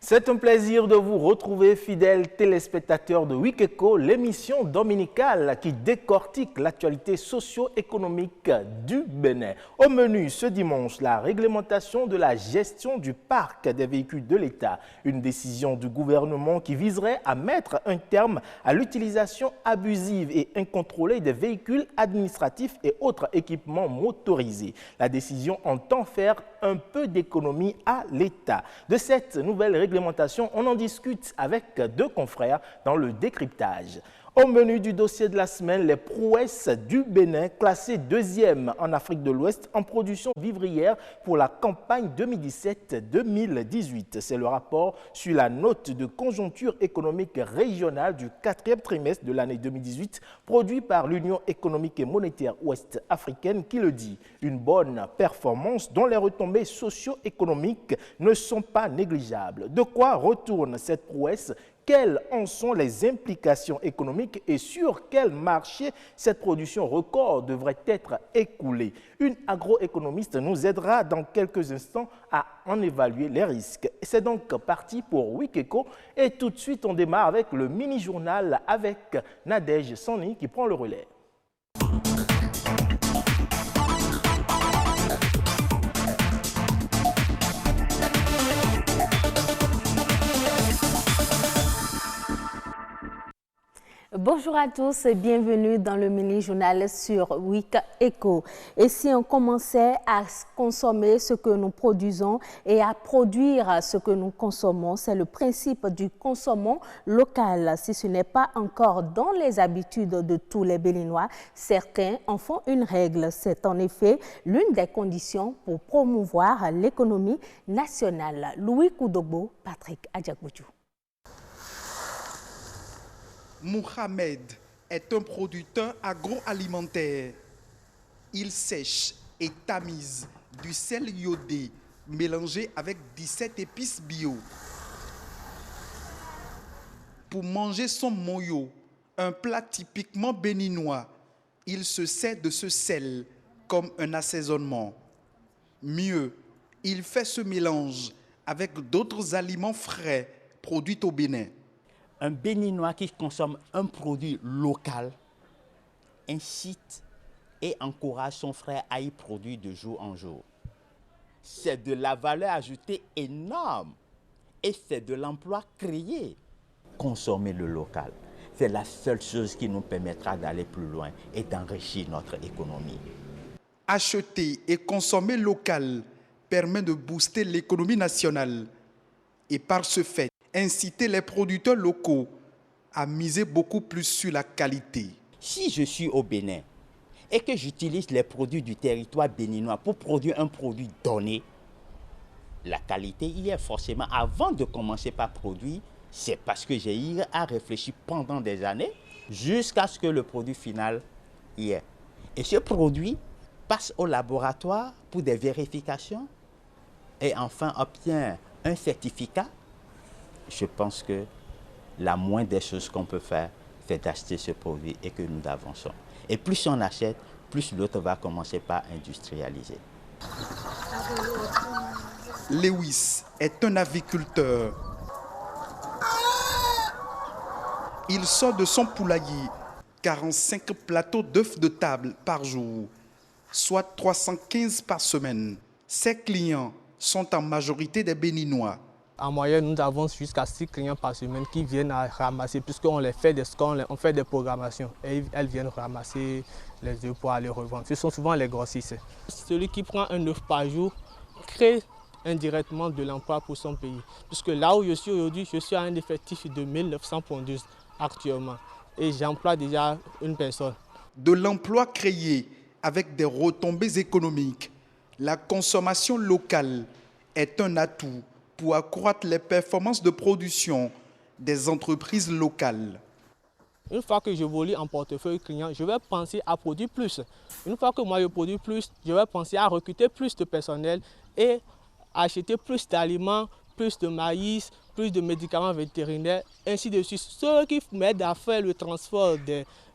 C'est un plaisir de vous retrouver, fidèles téléspectateurs de Wikeko, l'émission dominicale qui décortique l'actualité socio-économique du Bénin. Au menu ce dimanche, la réglementation de la gestion du parc des véhicules de l'État. Une décision du gouvernement qui viserait à mettre un terme à l'utilisation abusive et incontrôlée des véhicules administratifs et autres équipements motorisés. La décision entend faire un peu d'économie à l'État. De cette nouvelle réglementation, on en discute avec deux confrères dans le décryptage. Au menu du dossier de la semaine, les prouesses du Bénin, classé deuxième en Afrique de l'Ouest en production vivrière pour la campagne 2017-2018. C'est le rapport sur la note de conjoncture économique régionale du quatrième trimestre de l'année 2018, produit par l'Union économique et monétaire ouest-africaine qui le dit. Une bonne performance dont les retombées socio-économiques ne sont pas négligeables. De quoi retourne cette prouesse ? Quelles en sont les implications économiques et sur quel marché cette production record devrait être écoulée? Une agroéconomiste nous aidera dans quelques instants à en évaluer les risques. C'est donc parti pour Wikeko et tout de suite on démarre avec le mini-journal avec Nadège Sani qui prend le relais. Bonjour à tous et bienvenue dans le mini-journal sur Wikeko. Et si on commençait à consommer ce que nous produisons et à produire ce que nous consommons, c'est le principe du consommons local. Si ce n'est pas encore dans les habitudes de tous les Béninois, certains en font une règle. C'est en effet l'une des conditions pour promouvoir l'économie nationale. Louis Koudogbo, Patrick Adjakoudjou. Mohamed est un producteur agroalimentaire. Il sèche et tamise du sel iodé mélangé avec 17 épices bio. Pour manger son moyo, un plat typiquement béninois, il se sert de ce sel comme un assaisonnement. Mieux, il fait ce mélange avec d'autres aliments frais produits au Bénin. Un Béninois qui consomme un produit local incite et encourage son frère à y produire de jour en jour. C'est de la valeur ajoutée énorme et c'est de l'emploi créé. Consommer le local, c'est la seule chose qui nous permettra d'aller plus loin et d'enrichir notre économie. Acheter et consommer local permet de booster l'économie nationale et par ce fait, inciter les producteurs locaux à miser beaucoup plus sur la qualité. Si je suis au Bénin et que j'utilise les produits du territoire béninois pour produire un produit donné, la qualité y est forcément. Avant de commencer par produire, c'est parce que j'ai eu à réfléchir pendant des années jusqu'à ce que le produit final y est. Et ce produit passe au laboratoire pour des vérifications et enfin obtient un certificat. Je pense que la moindre des choses qu'on peut faire, c'est d'acheter ce produit et que nous avançons. Et plus on achète, plus l'autre va commencer par industrialiser. Lewis est un aviculteur. Il sort de son poulailler 45 plateaux d'œufs de table par jour, soit 315 par semaine. Ses clients sont en majorité des Béninois. En moyenne, nous avons jusqu'à 6 clients par semaine qui viennent à ramasser, puisqu'on les fait des scans, on fait des programmations et elles viennent ramasser les œufs pour aller revendre. Ce sont souvent les grossistes. Celui qui prend un œuf par jour crée indirectement de l'emploi pour son pays. Puisque là où je suis aujourd'hui, je suis à un effectif de 1900 pondeuses actuellement et j'emploie déjà une personne. De l'emploi créé avec des retombées économiques, la consommation locale est un atout pour accroître les performances de production des entreprises locales. Une fois que je volis en portefeuille client, je vais penser à produire plus. Une fois que moi je produis plus, je vais penser à recruter plus de personnel et acheter plus d'aliments, plus de maïs, plus de médicaments vétérinaires, ainsi de suite. Ceux qui m'aident à faire le transport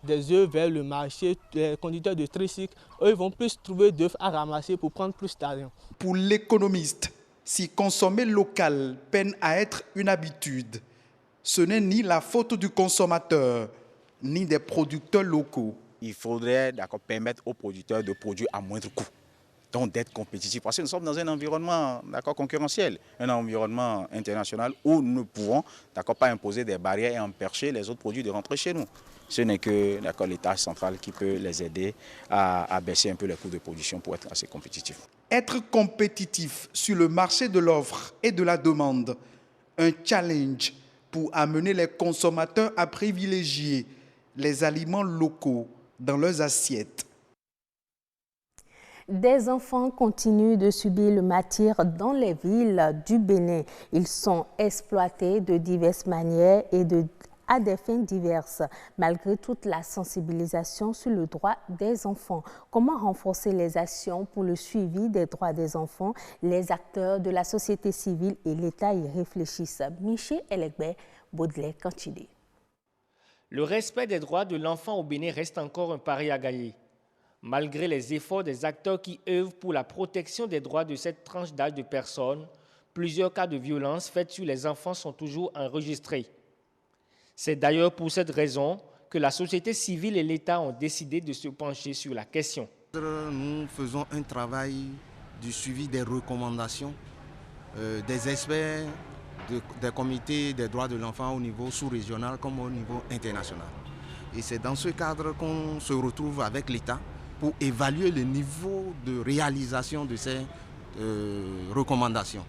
des œufs vers le marché, les conducteurs de tricycle, eux vont plus trouver d'œufs à ramasser pour prendre plus d'argent. Pour l'économiste, Si consommer local peine à être une habitude, ce n'est ni la faute du consommateur, ni des producteurs locaux. Il faudrait permettre aux producteurs de produire à moindre coût, donc d'être compétitifs. Parce que nous sommes dans un environnement concurrentiel, un environnement international où nous ne pouvons pas imposer des barrières et empêcher les autres produits de rentrer chez nous. Ce n'est que l'État central qui peut les aider à baisser un peu les coûts de production pour être assez compétitifs. Être compétitif sur le marché de l'offre et de la demande, un challenge pour amener les consommateurs à privilégier les aliments locaux dans leurs assiettes. Des enfants continuent de subir le martyre dans les villes du Bénin. Ils sont exploités de diverses manières et à des fins diverses, malgré toute la sensibilisation sur le droit des enfants. Comment renforcer les actions pour le suivi des droits des enfants? Les acteurs de la société civile et l'État y réfléchissent. Miché Elegbe, Baudelaire, Cantidé. Le respect des droits de l'enfant au Bénin reste encore un pari à gagner. Malgré les efforts des acteurs qui œuvrent pour la protection des droits de cette tranche d'âge de personnes, plusieurs cas de violence faites sur les enfants sont toujours enregistrés. C'est d'ailleurs pour cette raison que la société civile et l'État ont décidé de se pencher sur la question. Nous faisons un travail du suivi des recommandations des experts des comités des droits de l'enfant au niveau sous-régional comme au niveau international. Et c'est dans ce cadre qu'on se retrouve avec l'État pour évaluer le niveau de réalisation de ces recommandations.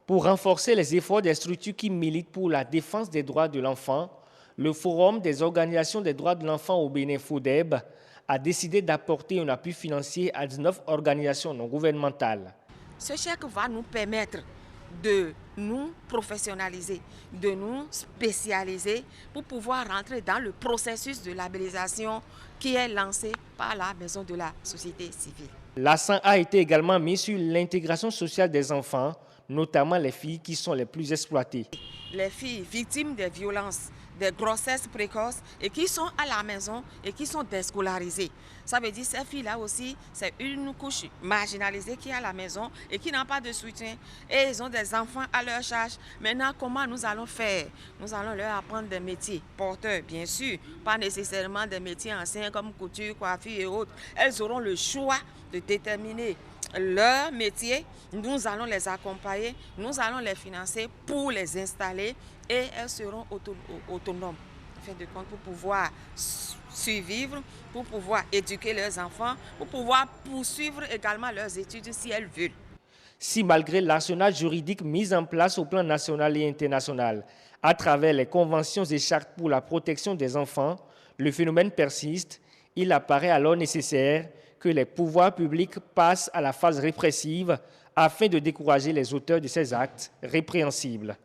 Pour renforcer les efforts des structures qui militent pour la défense des droits de l'enfant, le Forum des organisations des droits de l'enfant au Bénin, FODEB, a décidé d'apporter un appui financier à 19 organisations non gouvernementales. Ce chèque va nous permettre de nous professionnaliser, de nous spécialiser pour pouvoir rentrer dans le processus de labellisation qui est lancé par la Maison de la Société Civile. L'accent a été également mis sur l'intégration sociale des enfants, notamment les filles qui sont les plus exploitées. Les filles victimes des violences, des grossesses précoces et qui sont à la maison et qui sont déscolarisées. Ça veut dire que ces filles-là aussi, c'est une couche marginalisée qui est à la maison et qui n'a pas de soutien. Et ils ont des enfants à leur charge. Maintenant, comment nous allons faire? Nous allons leur apprendre des métiers porteurs, bien sûr, pas nécessairement des métiers anciens comme couture, coiffure et autres. Elles auront le choix de déterminer leur métier. Nous allons les accompagner, nous allons les financer pour les installer et elles seront autonomes, en fin de compte, pour pouvoir survivre, pour pouvoir éduquer leurs enfants, pour pouvoir poursuivre également leurs études si elles veulent. Si malgré l'arsenal juridique mis en place au plan national et international, à travers les conventions et chartes pour la protection des enfants, le phénomène persiste, il apparaît alors nécessaire que les pouvoirs publics passent à la phase répressive afin de décourager les auteurs de ces actes répréhensibles.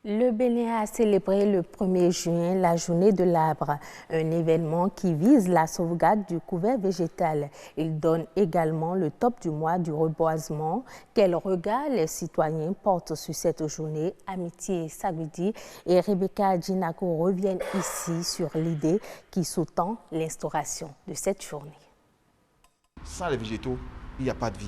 Le Bénin a célébré le 1er juin la journée de l'arbre, un événement qui vise la sauvegarde du couvert végétal. Il donne également le top du mois du reboisement. Quel regard les citoyens portent sur cette journée? Amitié Sagudi et Rebecca Djinako reviennent ici sur l'idée qui sous-tend l'instauration de cette journée. Sans les végétaux, il n'y a pas de vie.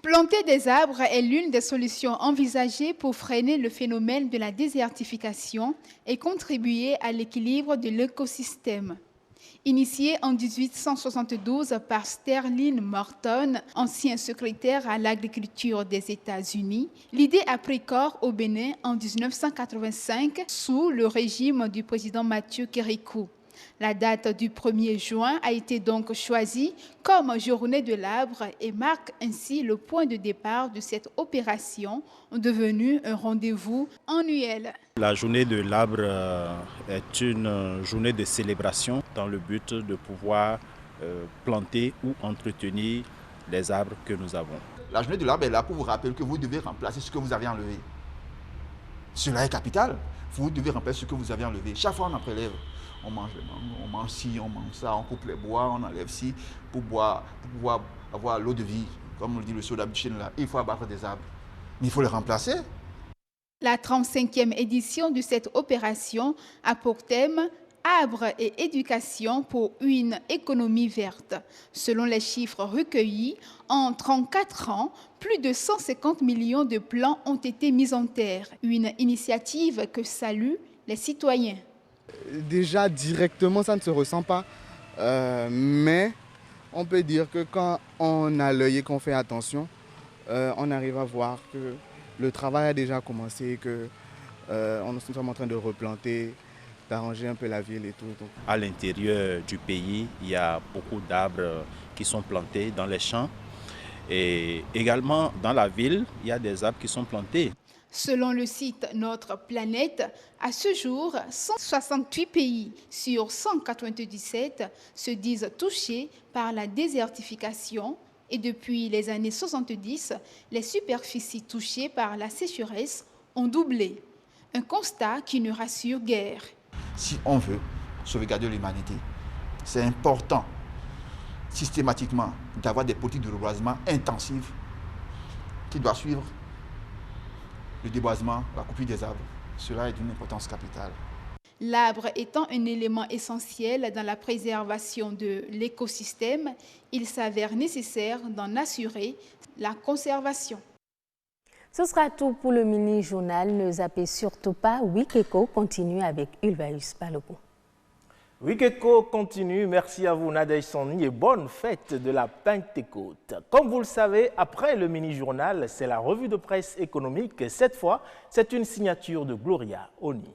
Planter des arbres est l'une des solutions envisagées pour freiner le phénomène de la désertification et contribuer à l'équilibre de l'écosystème. Initiée en 1872 par Sterling Morton, ancien secrétaire à l'agriculture des États-Unis, l'idée a pris corps au Bénin en 1985 sous le régime du président Mathieu Kérékou. La date du 1er juin a été donc choisie comme journée de l'arbre et marque ainsi le point de départ de cette opération devenue un rendez-vous annuel. La journée de l'arbre est une journée de célébration dans le but de pouvoir planter ou entretenir les arbres que nous avons. La journée de l'arbre est là pour vous rappeler que vous devez remplacer ce que vous avez enlevé. Cela est capital. Vous devez remplacer ce que vous avez enlevé. Chaque fois on en prélève. On mange les mangues, on mange ci, on mange ça, on coupe les bois, on enlève ci pour pouvoir avoir l'eau de vie. Comme le dit le soda Buchen là, il faut abattre des arbres. Mais il faut les remplacer. La 35e édition de cette opération a pour thème Arbres et éducation pour une économie verte. Selon les chiffres recueillis, en 34 ans, plus de 150 millions de plants ont été mis en terre. Une initiative que saluent les citoyens. Déjà, directement, ça ne se ressent pas, mais on peut dire que quand on a l'œil et qu'on fait attention, on arrive à voir que le travail a déjà commencé, que nous sommes en train de replanter, d'arranger un peu la ville et tout. À l'intérieur du pays, il y a beaucoup d'arbres qui sont plantés dans les champs. Et également dans la ville, il y a des arbres qui sont plantés. Selon le site Notre Planète, à ce jour, 168 pays sur 197 se disent touchés par la désertification et depuis les années 70, les superficies touchées par la sécheresse ont doublé. Un constat qui ne rassure guère. Si on veut sauvegarder l'humanité, c'est important systématiquement d'avoir des politiques de reboisement intensives qui doivent suivre le déboisement, la coupure des arbres. Cela est d'une importance capitale. L'arbre étant un élément essentiel dans la préservation de l'écosystème, il s'avère nécessaire d'en assurer la conservation. Ce sera tout pour le mini-journal. Ne zappez surtout pas. Wikeko continue avec Ulvaeus Balogun. Wikeko continue. Merci à vous, Nadej Soni, et bonne fête de la Pentecôte. Comme vous le savez, après le mini-journal, c'est la revue de presse économique. Cette fois, c'est une signature de Gloria Oni.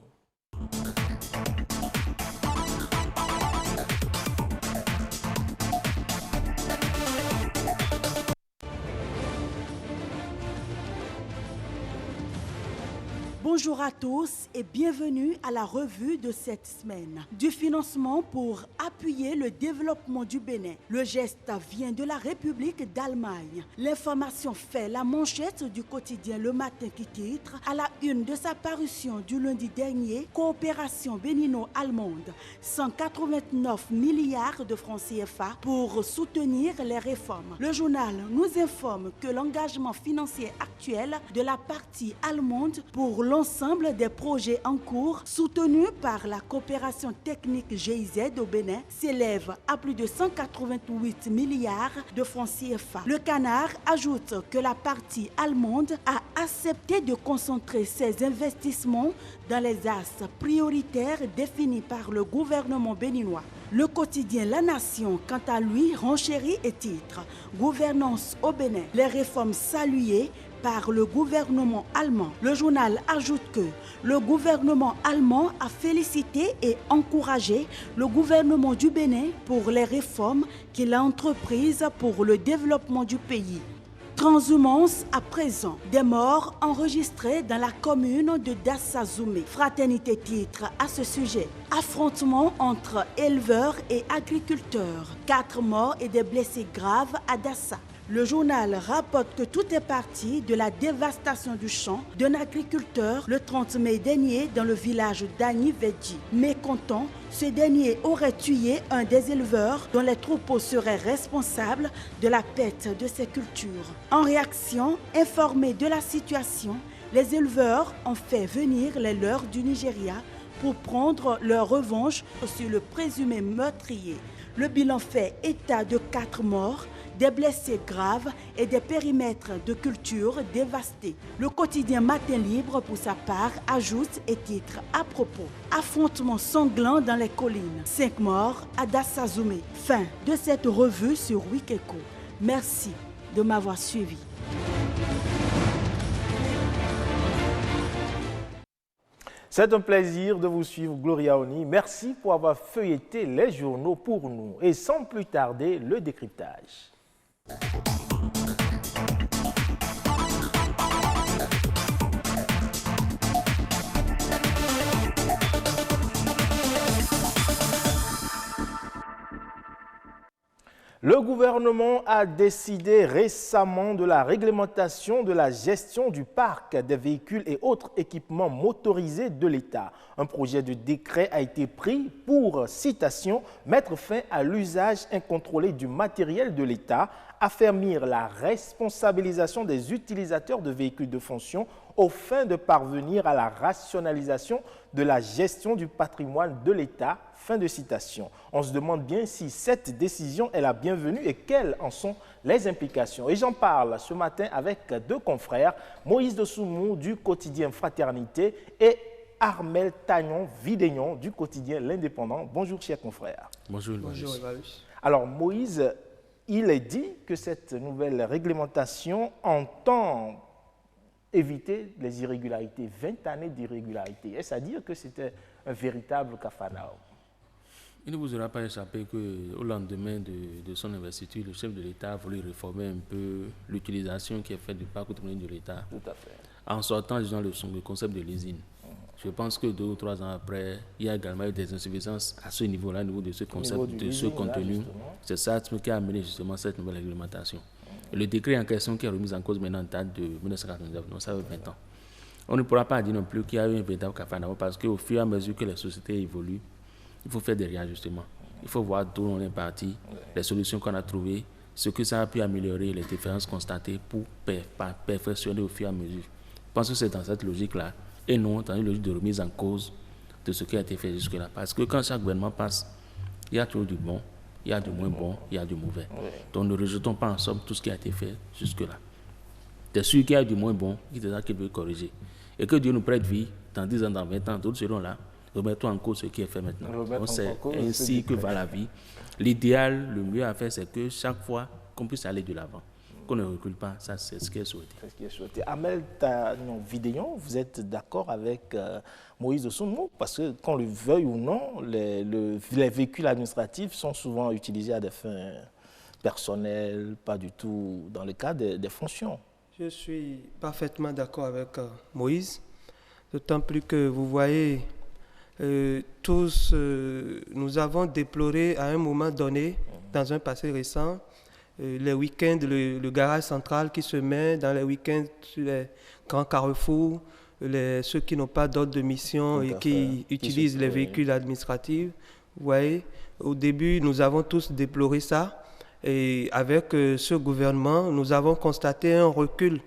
Bonjour à tous et bienvenue à la revue de cette semaine. Du financement pour appuyer le développement du Bénin. Le geste vient de la République d'Allemagne. L'information fait la manchette du quotidien Le Matin qui titre à la une de sa parution du lundi dernier, coopération bénino-allemande, 189 milliards de francs CFA pour soutenir les réformes. Le journal nous informe que l'engagement financier actuel de la partie allemande pour l'ensemble des projets en cours soutenus par la coopération technique GIZ au Bénin s'élève à plus de 188 milliards de francs CFA. Le Canard ajoute que la partie allemande a accepté de concentrer ses investissements dans les axes prioritaires définis par le gouvernement béninois. Le quotidien La Nation, quant à lui, renchérit et titre « Gouvernance au Bénin, les réformes saluées par le gouvernement allemand ». Le journal ajoute que le gouvernement allemand a félicité et encouragé le gouvernement du Bénin pour les réformes qu'il a entreprises pour le développement du pays. Transhumance à présent, des morts enregistrés dans la commune de Dassa-Zoumé. Fraternité titre à ce sujet. Affrontement entre éleveurs et agriculteurs. 4 morts et des blessés graves à Dassa. Le journal rapporte que tout est parti de la dévastation du champ d'un agriculteur le 30 mai dernier dans le village d'Ani-Vedji. Mécontent, ce dernier aurait tué un des éleveurs dont les troupeaux seraient responsables de la perte de ses cultures. En réaction, informés de la situation, les éleveurs ont fait venir les leurs du Nigeria pour prendre leur revanche sur le présumé meurtrier. Le bilan fait état de 4 morts, des blessés graves et des périmètres de culture dévastés. Le quotidien Matin Libre, pour sa part, ajoute et titre à propos « Affrontement sanglant dans les collines, 5 morts à Dassa-Zoumé ». Fin de cette revue sur Wikeko. Merci de m'avoir suivi. C'est un plaisir de vous suivre, Gloria Oni. Merci pour avoir feuilleté les journaux pour nous. Et sans plus tarder, le décryptage. Le gouvernement a décidé récemment de la réglementation de la gestion du parc des véhicules et autres équipements motorisés de l'État. Un projet de décret a été pris pour, citation, mettre fin à l'usage incontrôlé du matériel de l'État affermir la responsabilisation des utilisateurs de véhicules de fonction aux fins de parvenir à la rationalisation de la gestion du patrimoine de l'État. Fin de citation. On se demande bien si cette décision est la bienvenue et quelles en sont les implications. Et j'en parle ce matin avec deux confrères, Moïse Dosoumou du quotidien Fraternité et Armel Tagnon-Videgnon du quotidien L'Indépendant. Bonjour chers confrères. Bonjour. Bonjour. Alors Moïse, il est dit que cette nouvelle réglementation entend éviter les irrégularités, 20 années d'irrégularités. Est-ce à dire que c'était un véritable capharnaüm? Il ne vous aura pas échappé qu'au lendemain de son investiture, le chef de l'État a voulu réformer un peu l'utilisation qui est faite du parc automobile de l'État. Tout à fait. En sortant, disons, le concept de leasing. Je pense que 2 ou 3 ans après, il y a également eu des insuffisances à ce niveau-là, au niveau de ce concept, de ce contenu. C'est ça qui a amené justement cette nouvelle réglementation. Et le décret en question qui est remis en cause maintenant date de 1999, donc ça fait 20 ans. On ne pourra pas dire non plus qu'il y a eu un véritable capharnaüm parce qu'au fur et à mesure que les sociétés évoluent, il faut faire des réajustements. Il faut voir d'où on est parti, les solutions qu'on a trouvées, ce que ça a pu améliorer, les différences constatées pour perfectionner au fur et à mesure. Je pense que c'est dans cette logique-là et non dans une logique de remise en cause de ce qui a été fait jusque-là. Parce que quand chaque gouvernement passe, il y a toujours du bon, il y a du moins bon, il y a du mauvais. Donc ne rejetons pas en somme tout ce qui a été fait jusque-là. C'est sûr qu'il y a du moins bon, qui est ça qu'il veut corriger. Et que Dieu nous prête vie, dans 10 ans, dans 20 ans, d'autres seront là. Remettons en cause ce qui est fait maintenant. Donc c'est ainsi que va la vie. L'idéal, le mieux à faire, c'est que chaque fois qu'on puisse aller de l'avant, qu'on ne recule pas, ça c'est ce qui est souhaité. C'est ce qui est souhaité. Armel Tagnon-Videgnon, vous êtes d'accord avec Moïse Dosoumou? Parce que qu'on le veuille ou non, les véhicules administratifs sont souvent utilisés à des fins personnelles, pas du tout dans le cadre des fonctions. Je suis parfaitement d'accord avec Moïse, d'autant plus que vous voyez, tous, nous avons déploré à un moment donné, dans un passé récent, les week-ends, le garage central qui se met dans les week-ends sur les grands carrefours, ceux qui n'ont pas d'ordre de mission et qui utilisent les véhicules administratifs. Vous voyez, au début, nous avons tous déploré ça. Et avec ce gouvernement, nous avons constaté un recul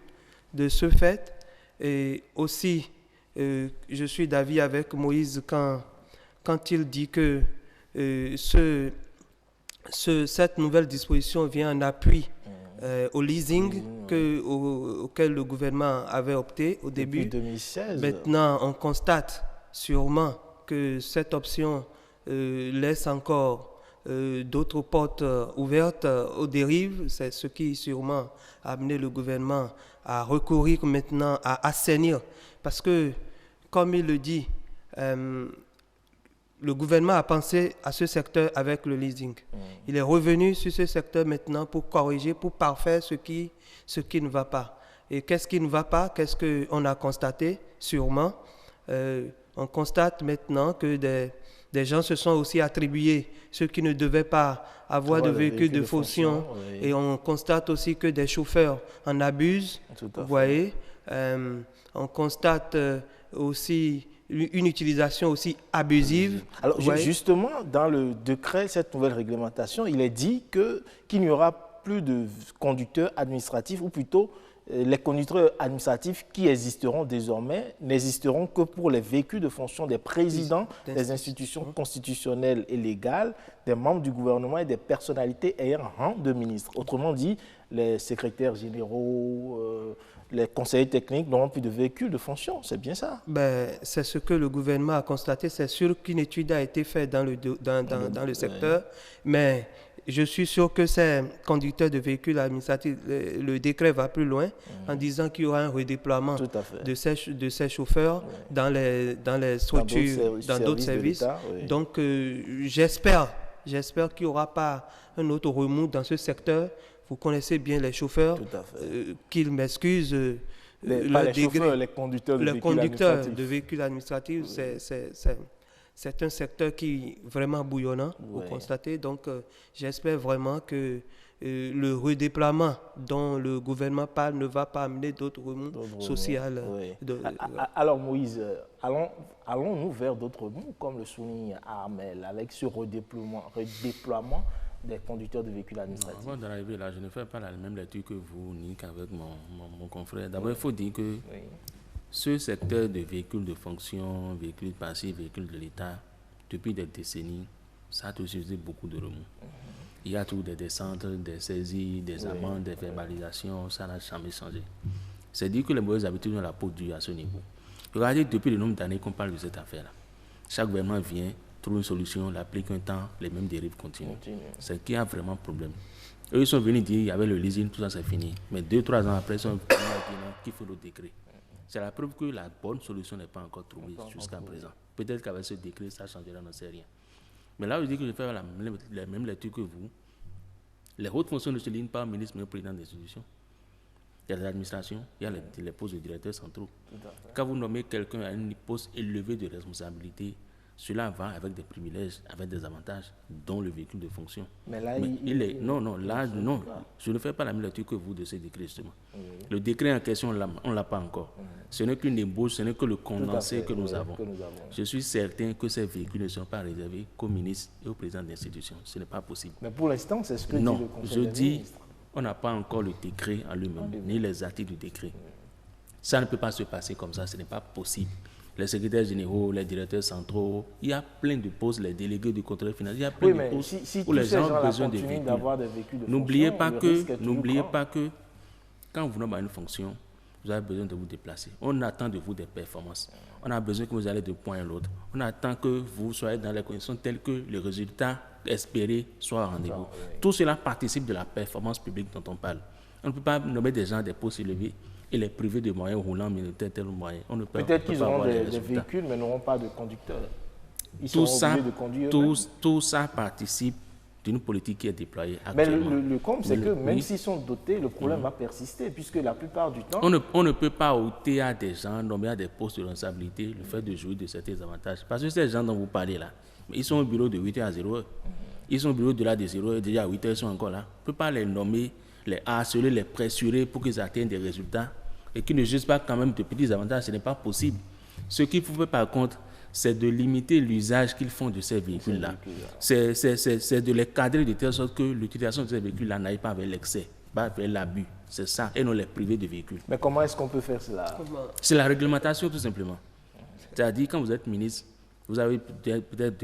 de ce fait. Et aussi, je suis d'avis avec Moïse quand il dit que cette nouvelle disposition vient en appui au leasing auquel le gouvernement avait opté au début. Depuis 2016. Maintenant, on constate sûrement que cette option laisse encore d'autres portes ouvertes aux dérives. C'est ce qui sûrement a amené le gouvernement à recourir maintenant à assainir. Parce que, comme il le dit, le gouvernement a pensé à ce secteur avec le leasing. Il est revenu sur ce secteur maintenant pour corriger, pour parfaire ce qui ne va pas. Et qu'est-ce qui ne va pas? Qu'est-ce qu'on a constaté? Sûrement, on constate maintenant que des gens se sont aussi attribués ceux qui ne devaient pas avoir de véhicules de fonction. Oui. Et on constate aussi que des chauffeurs en abusent. Vous voyez, on constate aussi une utilisation aussi abusive. Alors justement, dans le décret, cette nouvelle réglementation, il est dit qu'il n'y aura plus de conducteurs administratifs, ou plutôt les conducteurs administratifs qui existeront désormais n'existeront que pour les véhicules de fonction des présidents des institutions constitutionnelles et légales, des membres du gouvernement et des personnalités ayant rang de ministre. Autrement dit, les secrétaires généraux, les conseillers techniques n'auront plus de véhicules de fonction. C'est bien ça? C'est ce que le gouvernement a constaté. C'est sûr qu'une étude a été faite dans le secteur, mais je suis sûr que ces conducteurs de véhicules administratifs, le décret va plus loin en disant qu'il y aura un redéploiement de ces chauffeurs dans les structures, dans d'autres services. Donc, j'espère qu'il n'y aura pas un autre remous dans ce secteur. Vous connaissez bien les chauffeurs, qu'ils m'excusent. Les conducteurs de véhicules administratifs, c'est un secteur qui est vraiment bouillonnant, vous constatez. Donc, j'espère vraiment que le redéploiement dont le gouvernement parle ne va pas amener d'autres remous sociaux. Alors, Moïse, allons-nous vers d'autres remous, comme le souligne Armel, avec ce redéploiement des conducteurs de véhicules administratifs? Avant d'arriver là, je ne fais pas la même lecture que vous, ni qu'avec mon confrère. D'abord, il faut dire que ce secteur de véhicules de fonction, véhicules passifs, véhicules de l'État, depuis des décennies, ça a toujours suscité beaucoup de remous. Il y a toujours des descentes, des saisies, des amendes, des verbalisations, ça n'a jamais changé. C'est dire que les mauvaises habitudes ont la peau dure à ce niveau. Regardez depuis le nombre d'années qu'on parle de cette affaire-là. Chaque gouvernement vient, trouve une solution, l'applique un temps, les mêmes dérives continuent. C'est qu'il y a vraiment problème. Eux, ils sont venus dire, il y avait le leasing, tout ça c'est fini. Mais 2-3 ans après, ils sont venus dire qu'il faut le décret. C'est la preuve que la bonne solution n'est pas encore trouvée jusqu'à présent. Peut-être qu'avec ce décret, ça changera, on n'en sait rien. Mais là, je dis que je fais la même lecture que vous. Les hautes fonctions ne se lignent pas au ministre, mais au président des institutions. Il y a les administrations, il y a les postes de directeurs centraux. Quand vous nommez quelqu'un à un poste élevé de responsabilité, cela va avec des privilèges, avec des avantages, dont le véhicule de fonction. Mais là, non, je ne fais pas la même lecture que vous de ce décret, justement. Le décret en question, on ne l'a pas encore. Ce n'est qu'une ébauche, ce n'est que le condensé que nous avons. Je suis certain que ces véhicules ne sont pas réservés qu'au ministre et au président de l'institution. Ce n'est pas possible. Mais pour l'instant, c'est ce que dit le Conseil des ministres. On n'a pas encore le décret en lui-même, ni les articles du décret. Ça ne peut pas se passer comme ça, ce n'est pas possible. Les secrétaires généraux, les directeurs centraux, il y a plein de postes, les délégués du contrôle financier, il y a plein de postes où les gens ont besoin de véhicules. N'oubliez pas que quand vous nommez une fonction, vous avez besoin de vous déplacer. On attend de vous des performances. On a besoin que vous allez de point à l'autre. On attend que vous soyez dans les conditions telles que le résultat espéré soit au rendez-vous. Tout cela participe de la performance publique dont on parle. On ne peut pas nommer des gens à des postes élevés et les priver de moyens roulants militaires, tel moyen. Peut-être qu'ils auront des véhicules, mais n'auront pas de conducteurs. Ils seront obligés de conduire tout ça participe d'une politique qui est déployée actuellement. Mais le comble, c'est que même s'ils sont dotés, le problème va persister, puisque la plupart du temps... On ne peut pas ôter à des gens nommés à des postes de responsabilité le fait de jouir de certains avantages. Parce que ces gens dont vous parlez là, ils sont au bureau de 8h à 0h. Ils sont au bureau de là de 0h, déjà à 8h, ils sont encore là. On ne peut pas les nommer, les harceler, les pressurer pour qu'ils atteignent des résultats et qu'ils ne jouissent pas quand même de petits avantages. Ce n'est pas possible. Ce qu'il faut faire par contre, c'est de limiter l'usage qu'ils font de ces véhicules-là. C'est de les cadrer de telle sorte que l'utilisation de ces véhicules-là n'aille pas vers l'excès, pas vers l'abus. C'est ça, et non les priver de véhicules. Mais comment est-ce qu'on peut faire cela? C'est la réglementation, tout simplement. C'est-à-dire, quand vous êtes ministre, vous avez peut-être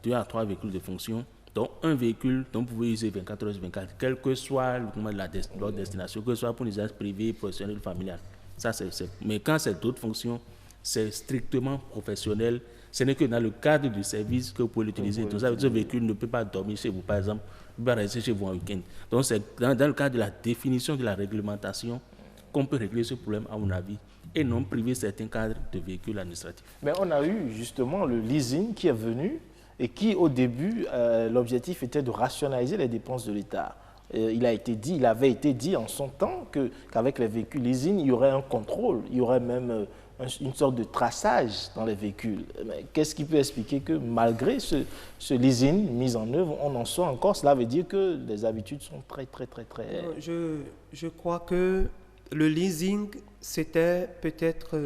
2 à 3 véhicules de fonction, dont un véhicule dont vous pouvez user 24 heures sur 24, quelle que soit leur destination, que ce soit pour un usage privé, professionnel, familial. Ça, mais quand c'est d'autres fonctions, c'est strictement professionnel. Ce n'est que dans le cadre du service que vous pouvez l'utiliser. Donc, ça veut dire que ce véhicule ne peut pas dormir chez vous, par exemple, ne peut pas rester chez vous un week-end. Donc, c'est dans le cadre de la définition de la réglementation qu'on peut régler ce problème, à mon avis, et non priver certains cadres de véhicules administratifs. Mais on a eu justement le leasing qui est venu et qui, au début, l'objectif était de rationaliser les dépenses de l'État. Il avait été dit en son temps qu'avec les véhicules leasing, il y aurait un contrôle, il y aurait même une sorte de traçage dans les véhicules. Qu'est-ce qui peut expliquer que malgré ce leasing mis en œuvre, on en soit encore? Cela veut dire que les habitudes sont très... Je crois que le leasing, c'était peut-être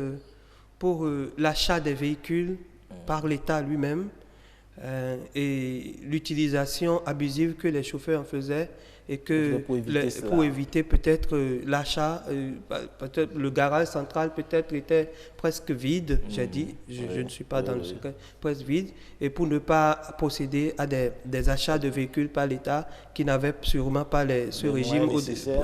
pour l'achat des véhicules par l'État lui-même et l'utilisation abusive que les chauffeurs en faisaient et que pour éviter peut-être l'achat, peut-être le garage central peut-être était presque vide, j'ai dit, je ne suis pas dans le secret, presque vide, et pour ne pas procéder à des achats de véhicules par l'État qui n'avaient sûrement pas ce régime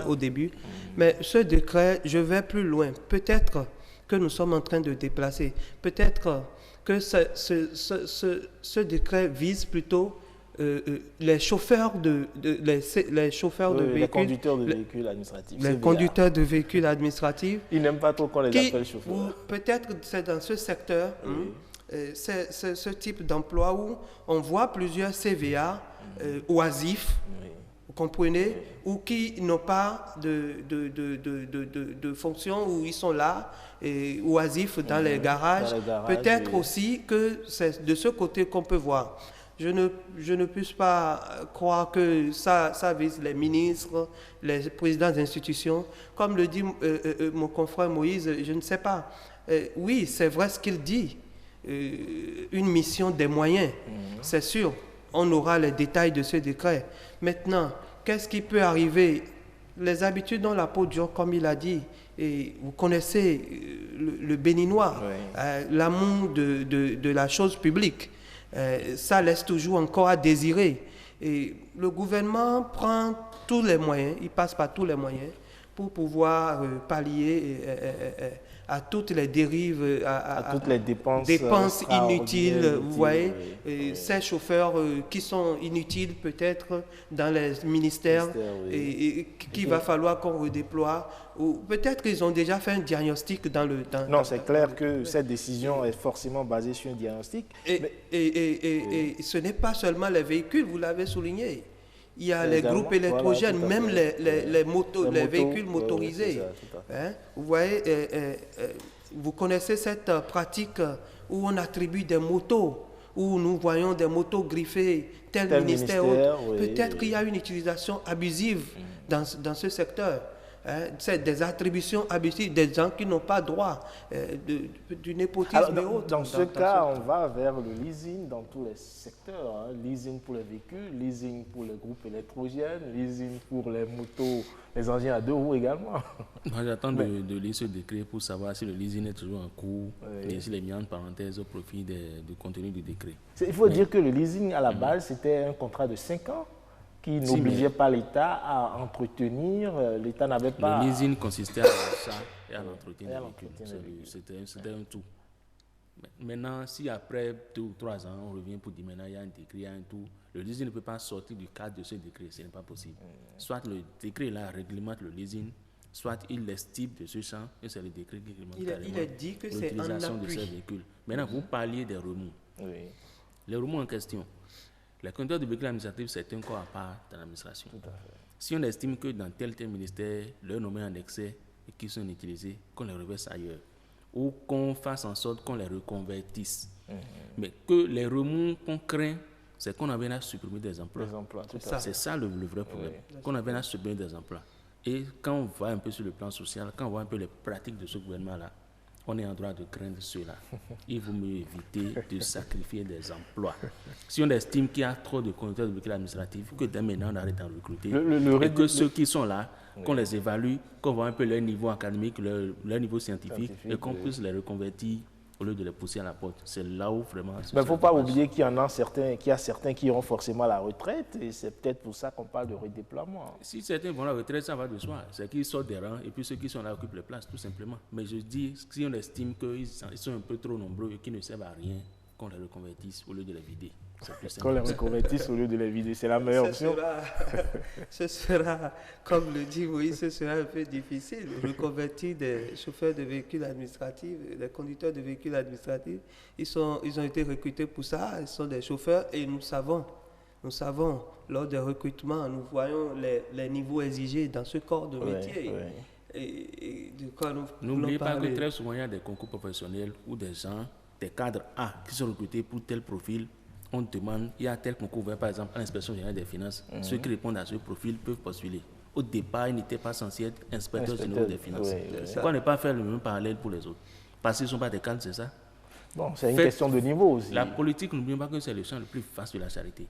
au début. Mais ce décret, je vais plus loin, peut-être que nous sommes en train de déplacer, peut-être que ce décret vise plutôt les chauffeurs les conducteurs de véhicules administratifs. Les conducteurs de véhicules administratifs. Ils n'aiment pas trop qu'on les appelle chauffeurs. Peut-être c'est dans ce secteur, c'est ce type d'emploi où on voit plusieurs CVA oisifs, vous comprenez, ou qui n'ont pas de fonction, où ils sont là, et oisifs dans les garages. Peut-être aussi que c'est de ce côté qu'on peut voir. Je ne puisse pas croire que ça vise les ministres, les présidents d'institutions. Comme le dit mon confrère Moïse, je ne sais pas. Oui, c'est vrai ce qu'il dit. Une mission des moyens, c'est sûr. on aura les détails de ce décret. Maintenant, qu'est-ce qui peut arriver? Les habitudes ont la peau dure, comme il a dit. Et vous connaissez le Béninois, l'amour de la chose publique. Ça laisse toujours encore à désirer. Et le gouvernement prend tous les moyens, il passe par tous les moyens pour pouvoir pallier à toutes les dérives, à toutes les dépenses inutiles. Vous voyez, ces chauffeurs qui sont inutiles peut-être dans les ministères et qu'il va falloir qu'on redéploie. Ou peut-être qu'ils ont déjà fait un diagnostic dans le... Non, c'est clair que cette décision est forcément basée sur un diagnostic. Et ce n'est pas seulement les véhicules, vous l'avez souligné. Il y a les groupes électrogènes, voilà, même les véhicules motorisés. Ça, vous voyez, vous connaissez cette pratique où on attribue des motos, où nous voyons des motos griffées, tel ministère. Peut-être qu'il y a une utilisation abusive dans ce secteur. C'est des attributions abusives, des gens qui n'ont pas droit du népotisme. Alors, et autres. Dans ce cas, on va vers le leasing dans tous les secteurs. Leasing pour les véhicules, leasing pour les groupes électrogènes, leasing pour les motos, les engins à deux roues également. Moi, j'attends de lire ce décret pour savoir si le leasing est toujours en cours et s'il est mis en parenthèse au profit du contenu du décret. Il faut dire que le leasing, à la base, c'était un contrat de 5 ans. Qui n'obligeait pas l'État à entretenir, l'État n'avait pas... Le leasing consistait à l'achat et à l'entretien des véhicules. C'était un tout. Maintenant, si après 2 ou 3 ans, on revient pour dire maintenant il y a un décret, il y a un tout, le leasing ne peut pas sortir du cadre de ce décret, ce n'est pas possible. Soit le décret là réglemente le leasing, soit il estime de ce champ, et c'est le décret qui réglemente l'utilisation de ces véhicules. Maintenant, vous parliez des remous. Les remous en question. Les conducteurs de véhicules administratifs, c'est un corps à part dans l'administration. Si on estime que dans tel ministère, leurs nommés en excès et qui sont utilisés, qu'on les reverse ailleurs, ou qu'on fasse en sorte qu'on les reconvertisse. Mais que les remous qu'on craint, c'est qu'on avait à supprimer des emplois. C'est ça le vrai problème. Qu'on avait à supprimer des emplois. Et quand on voit un peu sur le plan social, quand on voit un peu les pratiques de ce gouvernement-là, on est en droit de craindre cela. Il vaut mieux éviter de sacrifier des emplois. Si on estime qu'il y a trop de conducteurs de véhicules administratifs, que dès maintenant on arrête d'en recruter, et que ceux qui sont là, qu'on les évalue, qu'on voit un peu leur niveau académique, leur niveau scientifique, et qu'on puisse les reconvertir au lieu de les pousser à la porte. C'est là où vraiment... Mais il ne faut pas oublier qu'il y a certains qui iront forcément à la retraite, et c'est peut-être pour ça qu'on parle de redéploiement. Si certains vont à la retraite, ça va de soi. C'est qu'ils sortent des rangs, et puis ceux qui sont là occupent les places, tout simplement. Mais je dis, si on estime qu'ils sont un peu trop nombreux et qu'ils ne servent à rien, qu'on les reconvertisse au lieu de les vider. Qu'on les reconvertisse au lieu de les vider, c'est la meilleure option. Ce sera, comme le dit Moïse, ce sera un peu difficile. Reconvertir des chauffeurs de véhicules administratifs, des conducteurs de véhicules administratifs, ils ont été recrutés pour ça, ils sont des chauffeurs et nous savons, lors des recrutements, nous voyons les niveaux exigés dans ce corps de métier. Et de quoi n'oubliez pas que très souvent il y a des concours professionnels où des gens, des cadres A qui sont recrutés pour tel profil. On demande, il y a tel concours, par exemple, à l'inspection générale des finances. Ceux qui répondent à ce profil peuvent postuler. Au départ, ils n'étaient pas censés être inspecteurs généraux des finances. Pourquoi ne pas faire le même parallèle pour les autres? Parce qu'ils ne sont pas des cadres, c'est ça? Bon, c'est une question de niveau aussi. La politique, n'oublions pas que c'est le champ le plus vaste de la charité.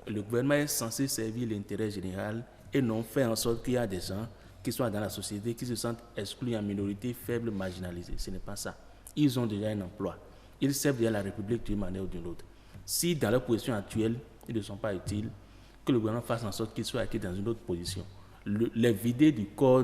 Le gouvernement est censé servir l'intérêt général et non faire en sorte qu'il y a des gens qui soient dans la société, qui se sentent exclus en minorité, faibles, marginalisés. Ce n'est pas ça. Ils ont déjà un emploi. Ils servent déjà la République d'une manière ou d'une autre. Si dans leur position actuelle, ils ne sont pas utiles, que le gouvernement fasse en sorte qu'ils soient acquis dans une autre position. Les vider du corps,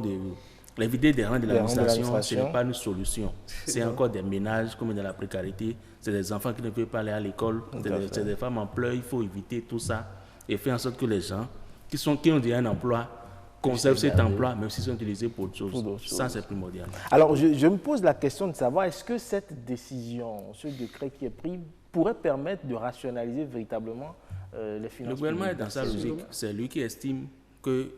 les vider des rangs de l'administration, ce n'est pas une solution. C'est encore des ménages comme dans la précarité, c'est des enfants qui ne peuvent pas aller à l'école, c'est des femmes en pleurs, il faut éviter tout ça et faire en sorte que les gens qui ont déjà un emploi conservent cet emploi, même s'ils sont utilisés pour autre chose. Ça, c'est primordial. Alors, je me pose la question de savoir, est-ce que cette décision, ce décret qui est pris, pourrait permettre de rationaliser véritablement les finances. Le gouvernement est dans sa logique. C'est lui qui estime que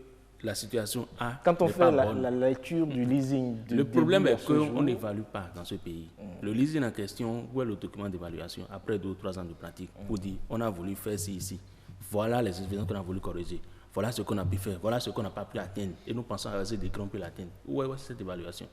la situation a... Quand on fait la lecture du leasing... Le problème est qu'on n'évalue pas dans ce pays. Le leasing en question, où est le document d'évaluation après 2 ou 3 ans de pratique pour dire on a voulu faire ci, ici. Voilà les insuffisances qu'on a voulu corriger. Voilà ce qu'on a pu faire. Voilà ce qu'on n'a pas pu atteindre. Et nous pensons à ces décrets, on peut l'atteindre. Où est cette évaluation?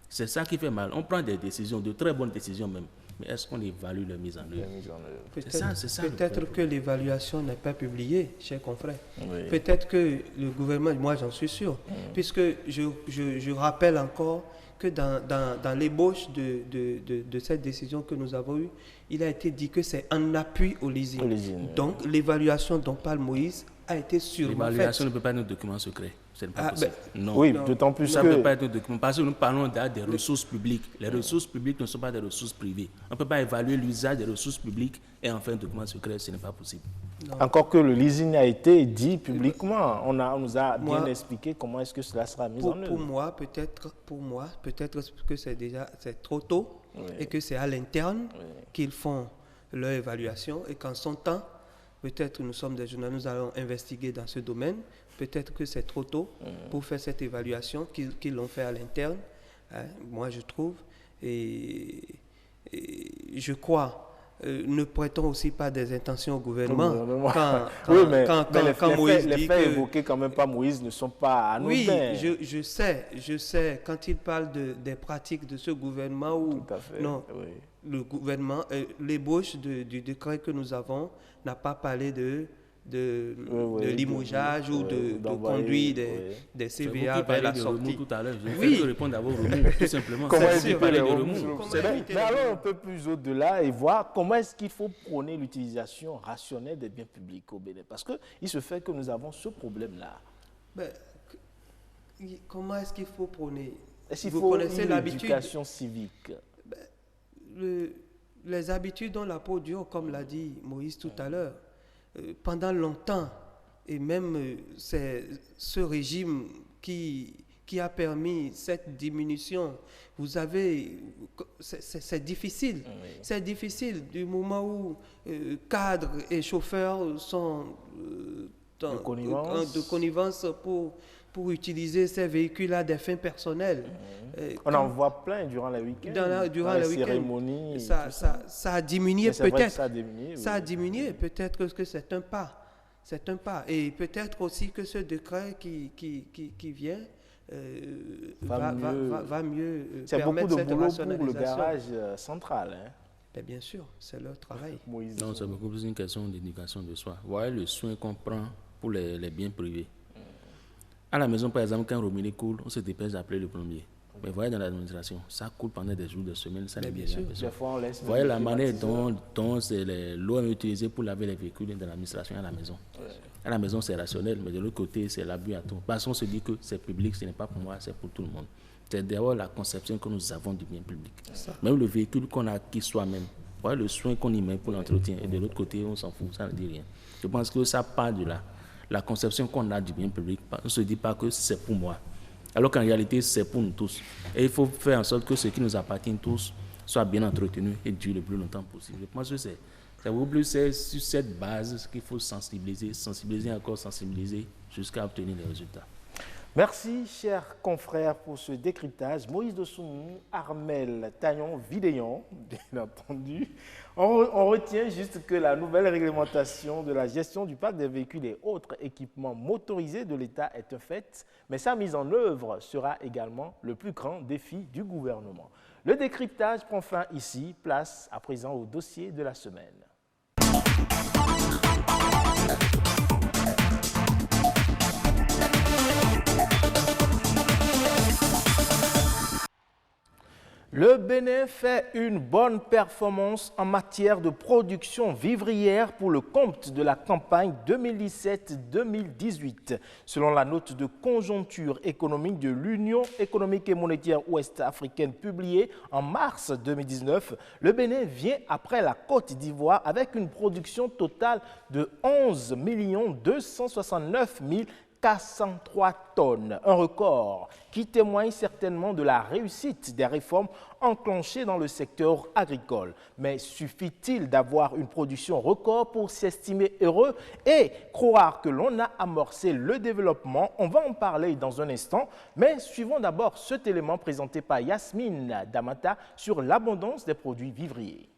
C'est ça qui fait mal. On prend des décisions, de très bonnes décisions même. mais est-ce qu'on évalue la mise en œuvre? Peut-être que l'évaluation n'est pas publiée, chers confrères. Oui. Peut-être que le gouvernement, moi j'en suis sûr, puisque je rappelle encore que dans l'ébauche de cette décision que nous avons eue, il a été dit que c'est en appui au leasing. Donc l'évaluation dont parle Moïse a été sûrement faite. L'évaluation ne peut pas être un document secret. C'est pas possible. Non. Oui, d'autant plus ça que... ne peut pas être un document. Parce que nous parlons des ressources publiques. Les ressources publiques ne sont pas des ressources privées. On ne peut pas évaluer l'usage des ressources publiques et en faire un document secret. Ce n'est pas possible. Non. Encore que le leasing a été dit publiquement. On nous a bien expliqué comment est-ce que cela sera mis en œuvre. Pour moi, peut-être que c'est trop tôt et que c'est à l'interne qu'ils font leur évaluation et qu'en son temps, peut-être nous sommes des journalistes, nous allons investiguer dans ce domaine. Peut-être que c'est trop tôt pour faire cette évaluation qu'ils l'ont fait à l'interne, moi je trouve. Et je crois, ne prêtons aussi pas des intentions au gouvernement. Quand Moïse dit que... Les faits évoqués quand même par Moïse ne sont pas anodins. Oui, je sais, quand il parle des pratiques de ce gouvernement où le gouvernement, l'ébauche du décret que nous avons n'a pas parlé de limogeage ou de conduire des CVA vers la sortie. Tout à l'heure, je vais répondre à vos remous, tout simplement. Comment éviter les remous? Mais alors un peu plus au-delà et voir comment est-ce qu'il faut prôner l'utilisation rationnelle des biens publics au Bénin. Parce qu'il se fait que nous avons ce problème-là. Comment est-ce qu'il faut prôner? Est-ce qu'il faut l'éducation civique? Les habitudes ont la peau dure, comme l'a dit Moïse tout à l'heure. Pendant longtemps, et même c'est ce régime qui a permis cette diminution. Vous avez, c'est difficile. C'est difficile du moment où cadres et chauffeurs sont de connivence pour utiliser ces véhicules à des fins personnelles. On en voit plein durant les week-ends. Durant les cérémonies. Ça a diminué peut-être. Ça a diminué. Peut-être que c'est un pas. C'est un pas. Et peut-être aussi que ce décret qui vient va mieux c'est beaucoup de boulot pour le garage central. Bien sûr, c'est leur travail. Non, c'est beaucoup plus une question d'éducation de soi. Voyez le soin qu'on prend pour les biens privés. À la maison, par exemple, quand un robinet coule, on se dépêche d'appeler le plombier. Mais voyez dans l'administration, ça coule pendant des jours, des semaines, ça n'est bien sûr. Voyez la manière dont l'eau est utilisée pour laver les véhicules dans l'administration à la maison. À la maison, c'est rationnel, mais de l'autre côté, c'est l'abus à tout. Parce qu'on se dit que c'est public, ce n'est pas pour moi, c'est pour tout le monde. C'est d'abord la conception que nous avons du bien public. Même le véhicule qu'on a acquis soi-même, voyez le soin qu'on y met pour l'entretien. Et de l'autre côté, on s'en fout, ça ne dit rien. Je pense que ça part de là. La conception qu'on a du bien public, on ne se dit pas que c'est pour moi. Alors qu'en réalité, c'est pour nous tous. Et il faut faire en sorte que ce qui nous appartient tous soit bien entretenu et dure le plus longtemps possible. Je pense que c'est beaucoup plus sur cette base qu'il faut sensibiliser jusqu'à obtenir les résultats. Merci, chers confrères, pour ce décryptage. Moïse Dosunmu, Armel Tagnon-Vidéon, bien entendu. On retient juste que la nouvelle réglementation de la gestion du parc des véhicules et autres équipements motorisés de l'État est un fait, mais sa mise en œuvre sera également le plus grand défi du gouvernement. Le décryptage prend fin ici, place à présent au dossier de la semaine. Le Bénin fait une bonne performance en matière de production vivrière pour le compte de la campagne 2017-2018. Selon la note de conjoncture économique de l'Union économique et monétaire ouest-africaine publiée en mars 2019, le Bénin vient après la Côte d'Ivoire avec une production totale de 11 269 403 tonnes, un record qui témoigne certainement de la réussite des réformes enclenchées dans le secteur agricole. Mais suffit-il d'avoir une production record pour s'estimer heureux et croire que l'on a amorcé le développement? On va en parler dans un instant, mais suivons d'abord cet élément présenté par Yasmine Damata sur l'abondance des produits vivriers.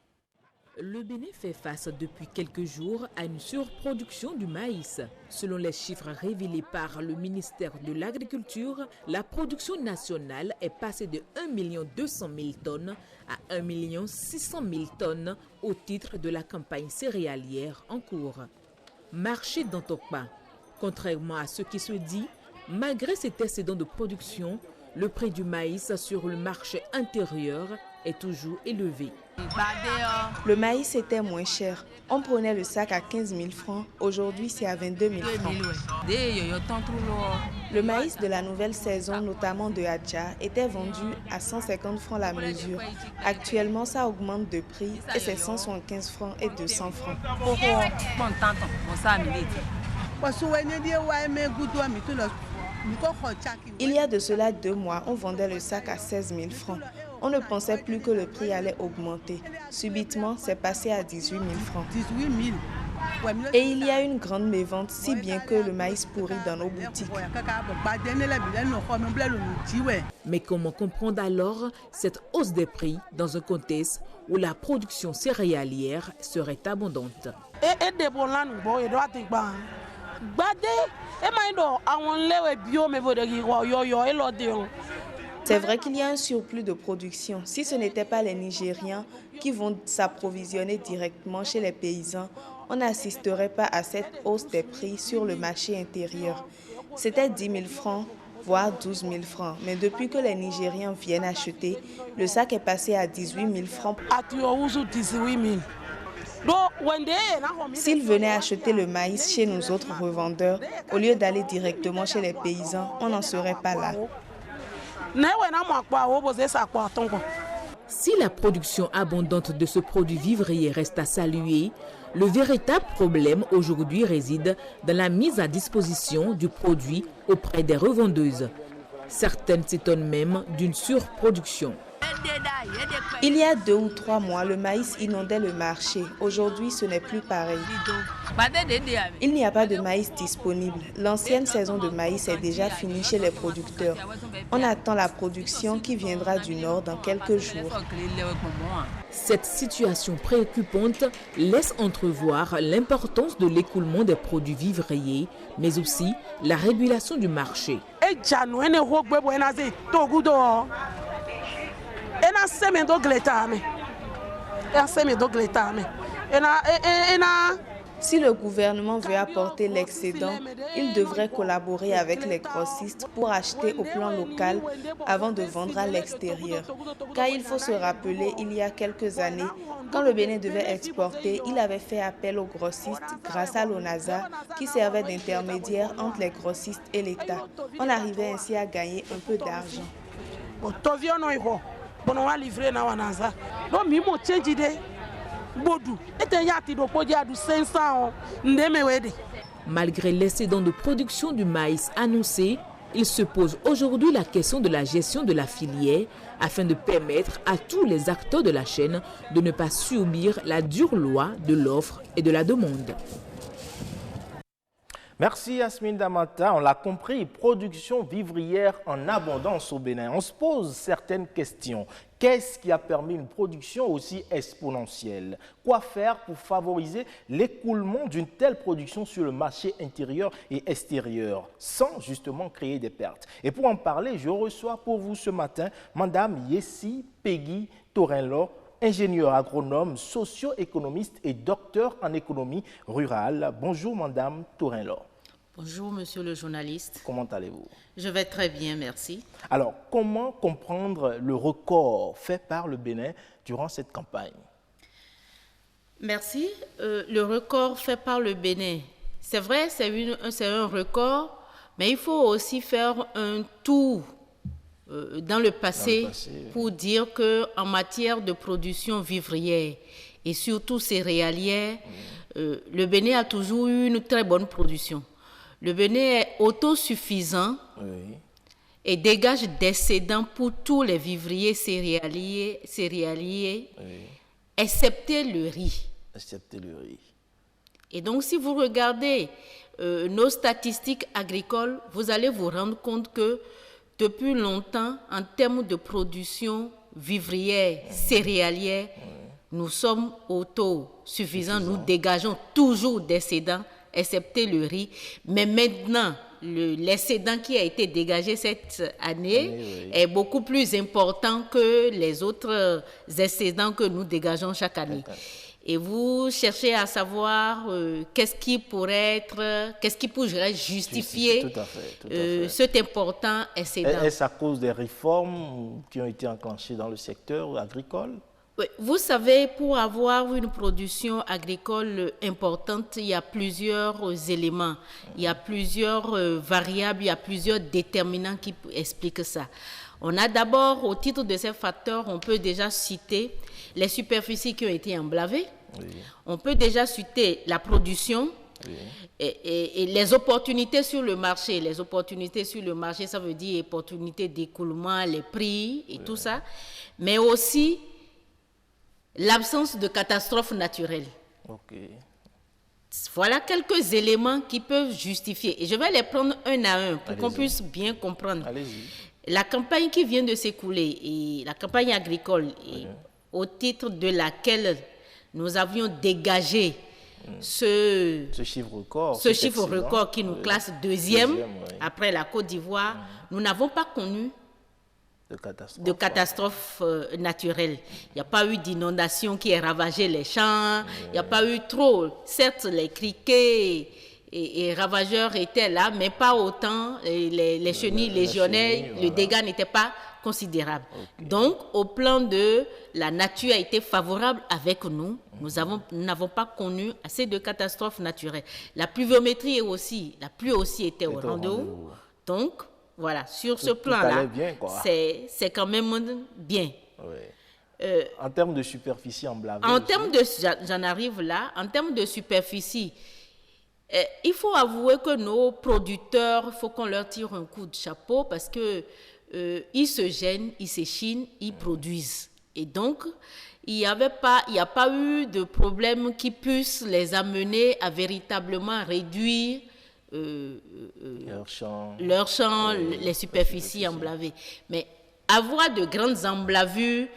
Le Bénin fait face depuis quelques jours à une surproduction du maïs. Selon les chiffres révélés par le ministère de l'Agriculture, la production nationale est passée de 1 200 000 tonnes à 1 600 000 tonnes au titre de la campagne céréalière en cours. Marché d'Antokpa. Contrairement à ce qui se dit, malgré cet excédent de production, le prix du maïs sur le marché intérieur est toujours élevé. Le maïs était moins cher. On prenait le sac à 15 000 francs. Aujourd'hui, c'est à 22 000 francs. Le maïs de la nouvelle saison, notamment de Hadja, était vendu à 150 francs la mesure. Actuellement, ça augmente de prix et c'est 175 francs et 200 francs. Il y a de cela 2 mois, on vendait le sac à 16 000 francs. On ne pensait plus que le prix allait augmenter. Subitement, c'est passé à 18 000 francs. Et il y a une grande mévente, si bien que le maïs pourrit dans nos boutiques. Mais comment comprendre alors cette hausse des prix dans un contexte où la production céréalière serait abondante? C'est vrai qu'il y a un surplus de production. Si ce n'était pas les Nigérians qui vont s'approvisionner directement chez les paysans, on n'assisterait pas à cette hausse des prix sur le marché intérieur. C'était 10 000 francs, voire 12 000 francs. Mais depuis que les Nigérians viennent acheter, le sac est passé à 18 000 francs. S'ils venaient acheter le maïs chez nos autres revendeurs, au lieu d'aller directement chez les paysans, on n'en serait pas là. Si la production abondante de ce produit vivrier reste à saluer, le véritable problème aujourd'hui réside dans la mise à disposition du produit auprès des revendeuses. Certaines s'étonnent même d'une surproduction. Il y a 2 ou 3 mois, le maïs inondait le marché. Aujourd'hui, ce n'est plus pareil. Il n'y a pas de maïs disponible. L'ancienne saison de maïs est déjà finie chez les producteurs. On attend la production qui viendra du nord dans quelques jours. Cette situation préoccupante laisse entrevoir l'importance de l'écoulement des produits vivriers, mais aussi la régulation du marché. Si le gouvernement veut apporter l'excédent, il devrait collaborer avec les grossistes pour acheter au plan local avant de vendre à l'extérieur. Car il faut se rappeler, il y a quelques années, quand le Bénin devait exporter, il avait fait appel aux grossistes grâce à l'ONASA qui servait d'intermédiaire entre les grossistes et l'État. On arrivait ainsi à gagner un peu d'argent. Malgré l'excédent de production du maïs annoncé, il se pose aujourd'hui la question de la gestion de la filière afin de permettre à tous les acteurs de la chaîne de ne pas subir la dure loi de l'offre et de la demande. Merci Yasmine Damata, on l'a compris, production vivrière en abondance au Bénin. On se pose certaines questions. Qu'est-ce qui a permis une production aussi exponentielle? Quoi faire pour favoriser l'écoulement d'une telle production sur le marché intérieur et extérieur sans justement créer des pertes? Et pour en parler, je reçois pour vous ce matin Madame Yessi Peggy Torenlo, ingénieur agronome, socio-économiste et docteur en économie rurale. Bonjour Madame Torenlo. Bonjour monsieur le journaliste. Comment allez-vous? Je vais très bien, merci. Alors, comment comprendre le record fait par le Bénin durant cette campagne? Merci. Le record fait par le Bénin, c'est vrai, c'est un record, mais il faut aussi faire un tour dans le passé pour dire qu'en matière de production vivrière et surtout céréalière, le Bénin a toujours eu une très bonne production. Le Bénin est autosuffisant et dégage des excédents pour tous les vivriers céréaliers, excepté le riz. Excepté le riz. Et donc, si vous regardez nos statistiques agricoles, vous allez vous rendre compte que depuis longtemps, en termes de production vivrière, céréalière, nous sommes autosuffisants, nous dégageons toujours d'excédents, excepté le riz. Mais maintenant, l'excédent qui a été dégagé cette année est beaucoup plus important que les autres excédents que nous dégageons chaque année. Et vous cherchez à savoir qu'est-ce qui pourrait justifier tout à fait. cet important excédent. Est-ce à cause des réformes qui ont été enclenchées dans le secteur agricole? Oui, vous savez, pour avoir une production agricole importante, il y a plusieurs éléments, il y a plusieurs variables, il y a plusieurs déterminants qui expliquent ça. On a d'abord, au titre de ces facteurs, on peut déjà citer les superficies qui ont été emblavées. On peut déjà citer la production et les opportunités sur le marché. Les opportunités sur le marché, ça veut dire opportunités d'écoulement, les prix et tout ça. Mais aussi l'absence de catastrophes naturelles. Voilà quelques éléments qui peuvent justifier. Et je vais les prendre un à un pour qu'on puisse bien comprendre. La campagne qui vient de s'écouler, et la campagne agricole, et au titre de laquelle nous avions dégagé ce chiffre record qui nous classe deuxième après la Côte d'Ivoire, nous n'avons pas connu de catastrophes naturelles. Il n'y a pas eu d'inondation qui ait ravagé les champs, il n'y a pas eu trop. Certes, les criquets et ravageurs étaient là, mais pas autant. Les chenilles légionnaires, le dégât n'était pas considérable. Donc, au plan de la nature a été favorable avec nous. Nous n'avons pas connu assez de catastrophes naturelles. La pluviométrie la pluie aussi était au rendez-vous. Donc, voilà, sur ce plan-là, c'est quand même bien. En termes de superficie emblavée. J'en arrive là. En termes de superficie, il faut avouer que nos producteurs, il faut qu'on leur tire un coup de chapeau parce que ils se gênent, ils s'échinent, ils produisent. Et donc, il n'y a pas eu de problème qui puisse les amener à véritablement réduire leurs champs, les superficies emblavées. Mais avoir de grandes emblavures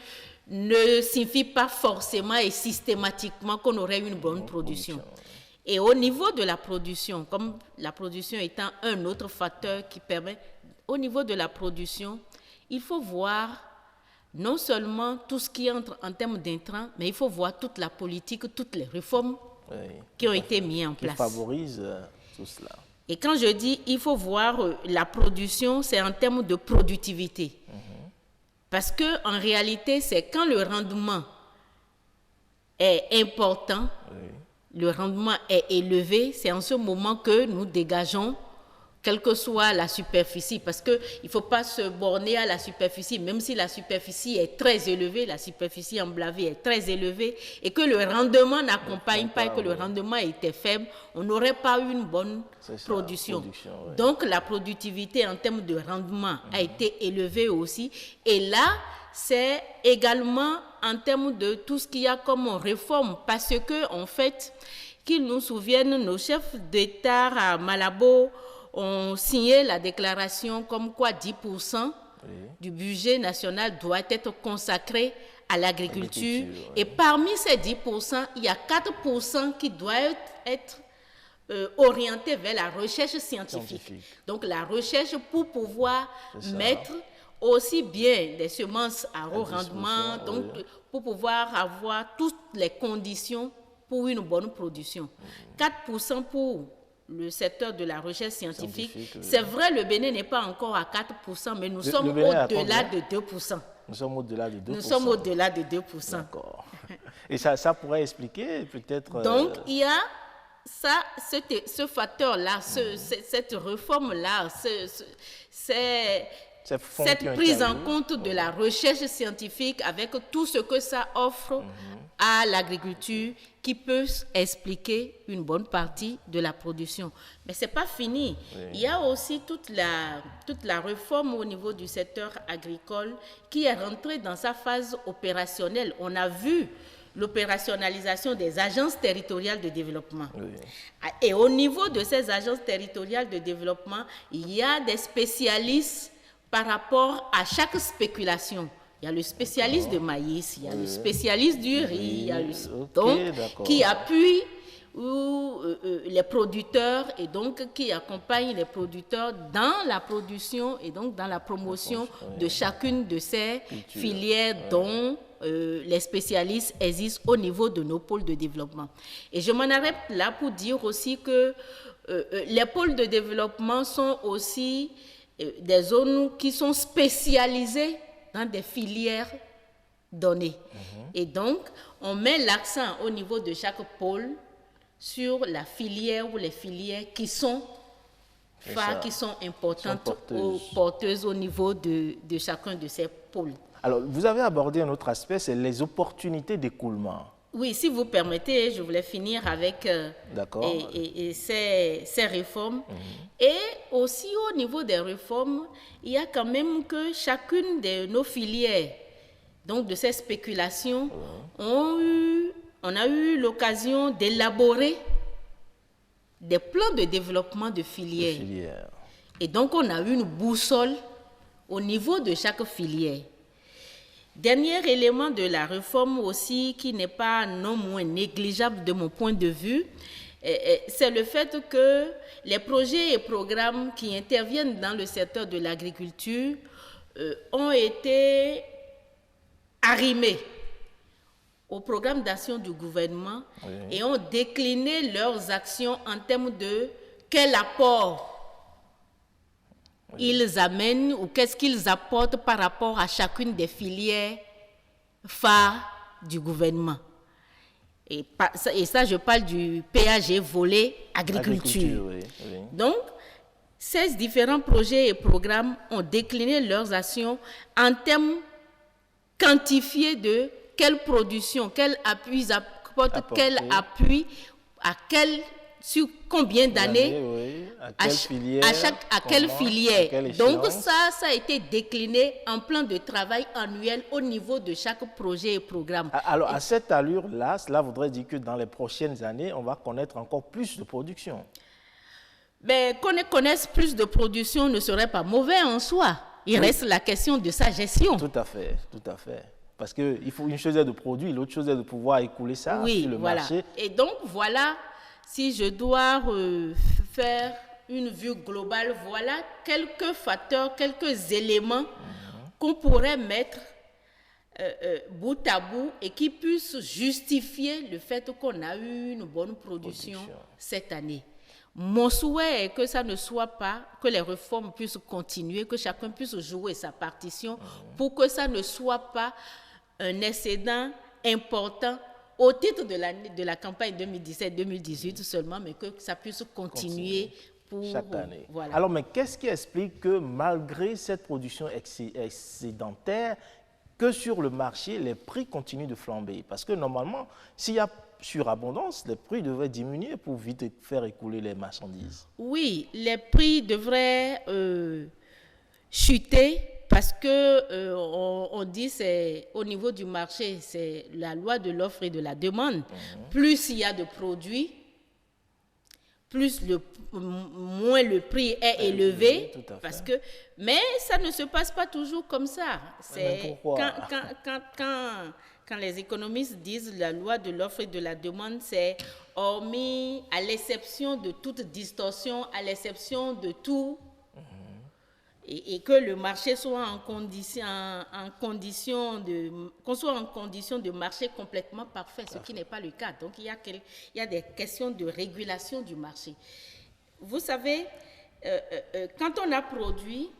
ne signifie pas forcément et systématiquement qu'on aurait une bonne production. Et au niveau de la production, comme la production étant un autre facteur qui permet, au niveau de la production, il faut voir non seulement tout ce qui entre en termes d'intrants, mais il faut voir toute la politique, toutes les réformes qui ont été mises en place. Qui favorisent tout cela. Et quand je dis il faut voir la production, c'est en termes de productivité. Parce qu'en réalité, c'est quand le rendement est important, le rendement est élevé, c'est en ce moment que nous dégageons, quelle que soit la superficie, parce qu'il ne faut pas se borner à la superficie, même si la superficie est très élevée, la superficie emblavée est très élevée, et que le rendement n'accompagne pas, et que le rendement était faible, on n'aurait pas eu une bonne production. Donc la productivité en termes de rendement a été élevée aussi, et là, c'est également en termes de tout ce qu'il y a comme réforme, parce que, en fait, qu'ils nous souviennent, nos chefs d'État à Malabo ont signé la déclaration comme quoi 10% du budget national doit être consacré à l'agriculture. Et parmi ces 10%, il y a 4% qui doivent être orientés vers la recherche scientifique. Donc la recherche pour pouvoir mettre aussi bien des semences à haut rendement, donc pour pouvoir avoir toutes les conditions pour une bonne production. 4% pour le secteur de la recherche scientifique. C'est vrai, le Bénin n'est pas encore à 4%, mais nous sommes au-delà de 2%. Nous sommes au-delà de 2%. Nous sommes au-delà de 2%. D'accord. Et ça pourrait expliquer peut-être... Donc, il y a ça, ce facteur-là, cette réforme-là, cette prise en compte de la recherche scientifique avec tout ce que ça offre à l'agriculture qui peut expliquer une bonne partie de la production. Mais ce n'est pas fini. Il y a aussi toute la réforme au niveau du secteur agricole qui est rentrée dans sa phase opérationnelle. On a vu l'opérationnalisation des agences territoriales de développement. Et au niveau de ces agences territoriales de développement, il y a des spécialistes par rapport à chaque spéculation. Il y a le spécialiste de maïs, il y a le spécialiste du riz, il y a donc, qui appuie les producteurs et donc qui accompagne les producteurs dans la production et donc dans la promotion de chacune de ces filières dont les spécialistes existent au niveau de nos pôles de développement. Et je m'en arrête là pour dire aussi que les pôles de développement sont aussi des zones qui sont spécialisées dans des filières données. Et donc, on met l'accent au niveau de chaque pôle sur la filière ou les filières qui sont phares, qui sont importantes, porteuses au niveau de chacun de ces pôles. Alors, vous avez abordé un autre aspect, c'est les opportunités d'écoulement. Oui, si vous permettez, je voulais finir avec ces réformes. Et aussi au niveau des réformes, il y a quand même que chacune de nos filières, donc de ces spéculations, on a eu l'occasion d'élaborer des plans de développement de filières. Et donc on a eu une boussole au niveau de chaque filière. Dernier élément de la réforme aussi, qui n'est pas non moins négligeable de mon point de vue, c'est le fait que les projets et programmes qui interviennent dans le secteur de l'agriculture ont été arrimés au programme d'action du gouvernement et ont décliné leurs actions en termes de quel apport ils amènent ou qu'est-ce qu'ils apportent par rapport à chacune des filières phares du gouvernement. Et ça, je parle du PAG volet agriculture. Donc, ces différents projets et programmes ont décliné leurs actions en termes quantifiés de quelle production, quel appui ils apportent, quel appui, sur combien d'années, à quelle filière. Donc ça a été décliné en plan de travail annuel au niveau de chaque projet et programme. Alors à cette allure-là, cela voudrait dire que dans les prochaines années, on va connaître encore plus de production. Mais qu'on connaisse plus de production ne serait pas mauvais en soi. Il reste la question de sa gestion. Tout à fait, tout à fait. Parce qu'il faut une chose est de produire, l'autre chose est de pouvoir écouler ça sur le marché. Et donc voilà, si je dois faire une vue globale, voilà quelques facteurs, quelques éléments qu'on pourrait mettre bout à bout et qui puissent justifier le fait qu'on a eu une bonne production cette année. Mon souhait est que ça ne soit pas, que les réformes puissent continuer, que chacun puisse jouer sa partition pour que ça ne soit pas un excédent important au titre de la campagne 2017-2018 seulement, mais que ça puisse continuer pour chaque année. Voilà. Alors, mais qu'est-ce qui explique que malgré cette production excédentaire, que sur le marché, les prix continuent de flamber? Parce que normalement, s'il y a surabondance, les prix devraient diminuer pour vite faire écouler les marchandises. Oui, les prix devraient chuter parce que on dit c'est au niveau du marché, c'est la loi de l'offre et de la demande. Plus il y a de produits, moins le prix est élevé, parce que, mais ça ne se passe pas toujours comme ça. C'est quand les économistes disent la loi de l'offre et de la demande, c'est hormis, à l'exception de toute distorsion, à l'exception de tout, et que le marché soit qu'on soit en condition de marché complètement parfait, ce qui n'est pas le cas. Donc, il y a des questions de régulation du marché. Vous savez, quand on a produit,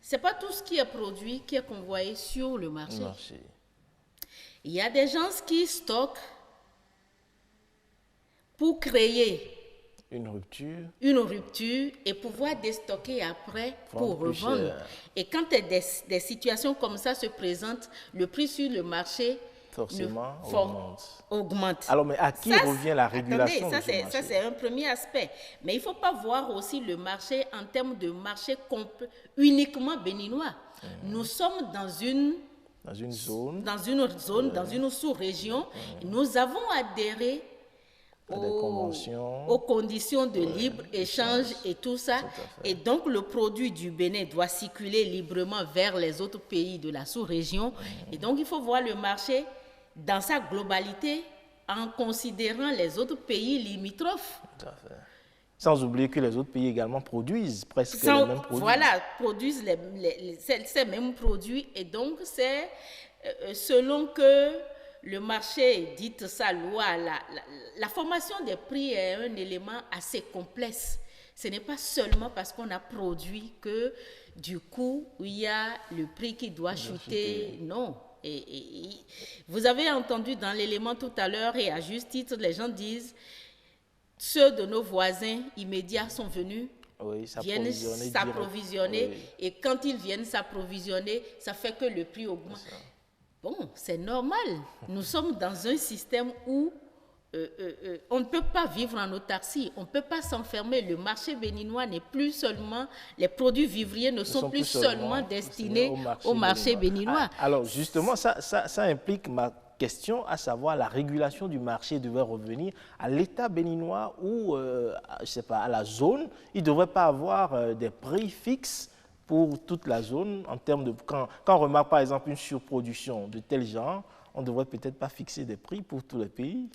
ce n'est pas tout ce qui est produit qui est convoyé sur le marché. Il y a des gens qui stockent pour créer une rupture et pouvoir déstocker après pour revendre. Et quand des situations comme ça se présentent, le prix sur le marché forcément augmente. Alors, mais à qui revient la régulation? Attendez, ça c'est un premier aspect. Mais il ne faut pas voir aussi le marché en termes de marché uniquement béninois. Nous sommes dans une zone, dans une sous-région. Nous avons adhéré aux conditions de libre-échange et tout ça. Et donc, le produit du Bénin doit circuler librement vers les autres pays de la sous-région. Et donc, il faut voir le marché dans sa globalité en considérant les autres pays limitrophes. Tout à fait. Sans oublier que les autres pays également produisent presque les mêmes produits. Voilà, produisent ces mêmes produits. Et donc, c'est selon que le marché dite sa loi, la formation des prix est un élément assez complexe. Ce n'est pas seulement parce qu'on a produit que du coup, il y a le prix qui doit chuter. Non. Et vous avez entendu dans l'élément tout à l'heure, et à juste titre, les gens disent, ceux de nos voisins immédiats sont venus, viennent s'approvisionner, et quand ils viennent s'approvisionner, ça fait que le prix augmente. Bon, c'est normal. Nous sommes dans un système où on ne peut pas vivre en autarcie, on ne peut pas s'enfermer. Le marché béninois n'est plus seulement, les produits vivriers ne sont plus seulement destinés au marché béninois. Alors justement, ça implique ma question, à savoir la régulation du marché devrait revenir à l'État béninois ou, je sais pas, à la zone. Il ne devrait pas avoir des prix fixes pour toute la zone en termes de... Quand on remarque par exemple une surproduction de tel genre, on ne devrait peut-être pas fixer des prix pour tous les pays.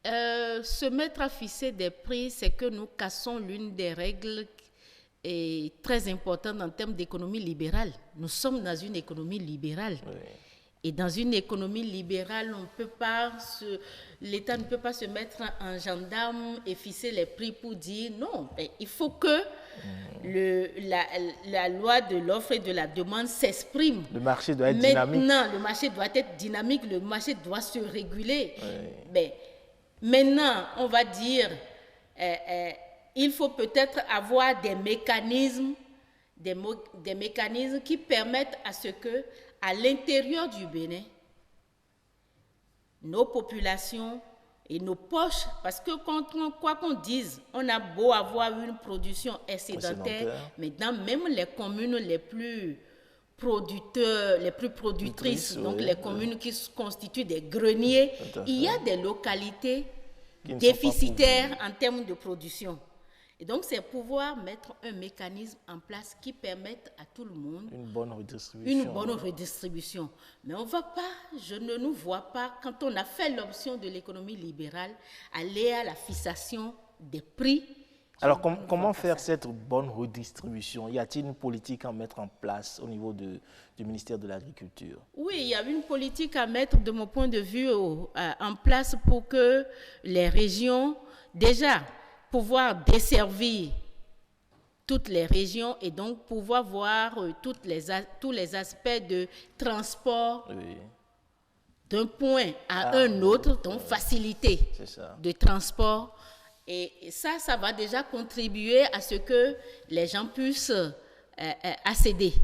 Se mettre à fixer des prix, c'est que nous cassons l'une des règles très importantes en termes d'économie libérale. Nous sommes dans une économie libérale. Oui. Et dans une économie libérale, l'État ne peut pas se mettre en gendarme et fixer les prix pour dire non. Il faut que la loi de l'offre et de la demande s'exprime. Le marché doit être dynamique. Maintenant, le marché doit être dynamique, le marché doit se réguler. Oui. Mais maintenant, on va dire, il faut peut-être avoir des mécanismes qui permettent à ce que, à l'intérieur du Bénin, nos populations et nos poches, parce que quoi qu'on dise, on a beau avoir une production excédentaire, mais dans même les communes les plus productrices, donc les communes qui constituent des greniers, il y a des localités déficitaires en termes de production. Et donc, c'est pouvoir mettre un mécanisme en place qui permette à tout le monde une bonne redistribution. Mais on ne va pas, je ne nous vois pas, quand on a fait l'option de l'économie libérale, aller à la fixation des prix. Alors, comment faire cette bonne redistribution? Y a-t-il une politique à mettre en place au niveau du ministère de l'Agriculture? Oui, il y a une politique à mettre, de mon point de vue, en place pour que les régions, déjà, pouvoir desservir toutes les régions et donc pouvoir voir tous les aspects de transport d'un point à un autre, donc facilité de transport. Et ça va déjà contribuer à ce que les gens puissent accéder.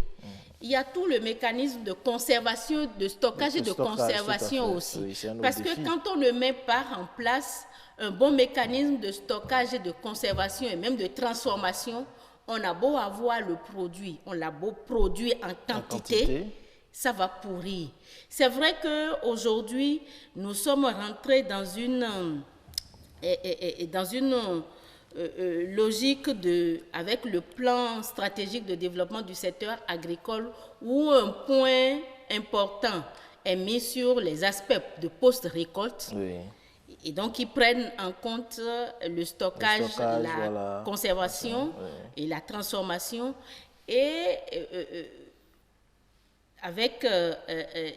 Il y a tout le mécanisme de conservation, de stockage et de conservation aussi. Oui, parce que quand on ne met pas en place un bon mécanisme de stockage et de conservation et même de transformation, on a beau avoir le produit, on l'a beau produire en quantité, ça va pourrir. C'est vrai qu'aujourd'hui, nous sommes rentrés dans une logique avec le plan stratégique de développement du secteur agricole où un point important est mis sur les aspects de post-récolte. Oui. Et donc, ils prennent en compte le stockage la conservation et la transformation. Et avec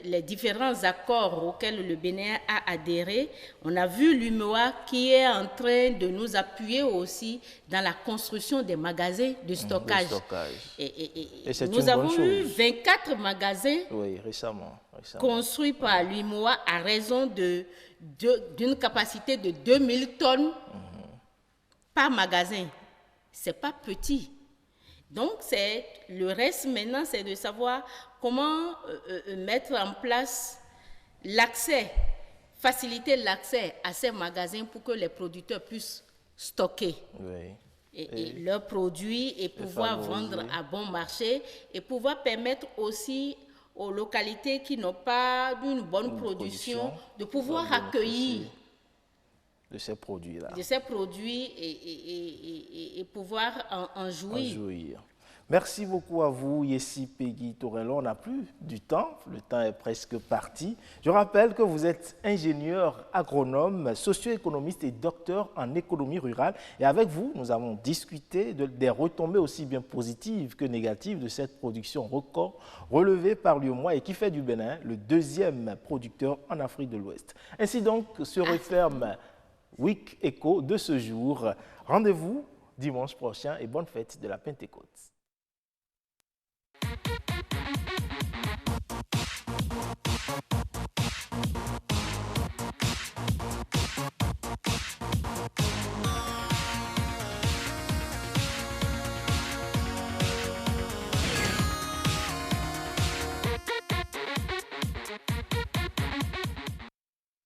les différents accords auxquels le Bénin a adhéré, on a vu l'UMOA qui est en train de nous appuyer aussi dans la construction des magasins de stockage. Et nous avons eu 24 magasins récemment. Construits par l'UMOA à raison d'une capacité de 2000 tonnes par magasin. Ce n'est pas petit. Donc, le reste maintenant, c'est de savoir comment mettre en place l'accès, faciliter l'accès à ces magasins pour que les producteurs puissent stocker leurs produits et pouvoir vendre à bon marché et pouvoir permettre aussi aux localités qui n'ont pas d'une bonne production de pouvoir accueillir de ces produits-là. De ces produits et pouvoir en jouir. Merci beaucoup à vous, Yessi Peggy Torello. On n'a plus du temps, le temps est presque parti. Je rappelle que vous êtes ingénieur agronome, socio-économiste et docteur en économie rurale. Et avec vous, nous avons discuté des retombées aussi bien positives que négatives de cette production record relevée par l'UEMOA et qui fait du Bénin le deuxième producteur en Afrique de l'Ouest. Ainsi donc se referme Week Eco de ce jour. Rendez-vous dimanche prochain et bonne fête de la Pentecôte.